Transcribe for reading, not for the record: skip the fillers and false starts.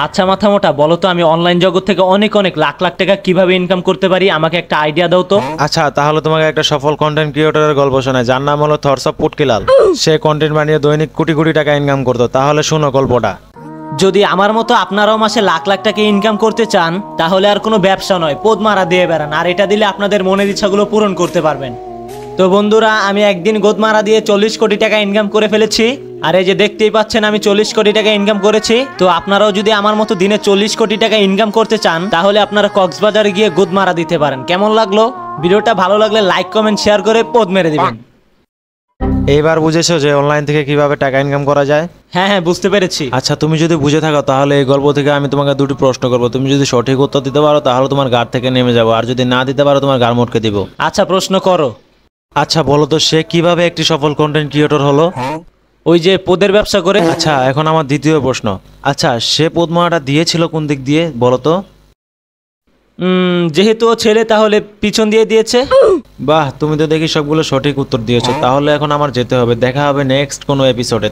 আচ্ছা মাথা মোটা, বলো তো আমি অনলাইন জগৎ থেকে অনেক অনেক লাখ লাখ টাকা কিভাবে ইনকাম করতে পারি, আমাকে একটা আইডিয়া দাও তো। আচ্ছা, তাহলে তোমাকে একটা সফল কন্টেন্ট ক্রিয়েটরের গল্প শোনায়, যার নাম হলো থরস অফ পুটকিলাল। সে কন্টেন্ট বানিয়ে দৈনিক কোটি কোটি টাকা ইনকাম করতো। তাহলে শোনো গল্পটা। যদি আমার মতো আপনারাও মাসে লাখ লাখ টাকা ইনকাম করতে চান, তাহলে আর কোনো ব্যবসা নয়, পোদ মারা দিয়ে বেড়ান, আর এটা দিলে আপনাদের মনের ইচ্ছাগুলো পূরণ করতে পারবেন। তো বন্ধুরা, আমি একদিন গোদমারা দিয়ে 40 কোটি টাকা ইনকাম করে ফেলেছি। আর এই যে দেখতেই পাচ্ছেন, আমি 40 কোটি টাকা ইনকাম করেছি। তো আপনারাও যদি আমার মতো দিনে 40 কোটি টাকা ইনকাম করতে চান, তাহলে আপনারা কক্সবাজারে গিয়ে গোদমারা দিতে পারেন। কেমন লাগলো ভিডিওটা? ভালো লাগলে লাইক কমেন্ট শেয়ার করে পোদ মেরে দিবেন। এইবার বুঝেছো যে অনলাইন থেকে কিভাবে টাকা ইনকাম করা যায়? হ্যাঁ হ্যাঁ, বুঝতে পেরেছি। আচ্ছা, তুমি যদি বুঝে থাকো তাহলে এই গল্প থেকে আমি তোমাকে দুটি প্রশ্ন করবো। তুমি যদি সঠিক উত্তর দিতে পারো তাহলে তোমার গাড় থেকে নেমে যাবো, আর যদি না দিতে পারো তোমার গাড় মটকে দিব। আচ্ছা, প্রশ্ন করো। আচ্ছা বলো তো, সে কিভাবে একটি সফল কন্টেন্ট ক্রিয়েটর হলো? ওই যে পোদের ব্যবসা করে। আচ্ছা, এখন আমার দ্বিতীয় প্রশ্ন। আচ্ছা, সে পদ্মাটা দিয়েছিল কোন দিক দিয়ে বলো তো? যেহেতু ও ছেলে, তাহলে পিছন দিয়ে দিয়েছে। বাহ, তুমি তো দেখি সবগুলো সঠিক উত্তর দিয়েছো। তাহলে এখন আমার যেতে হবে। দেখা হবে নেক্সট কোনো এপিসোডে।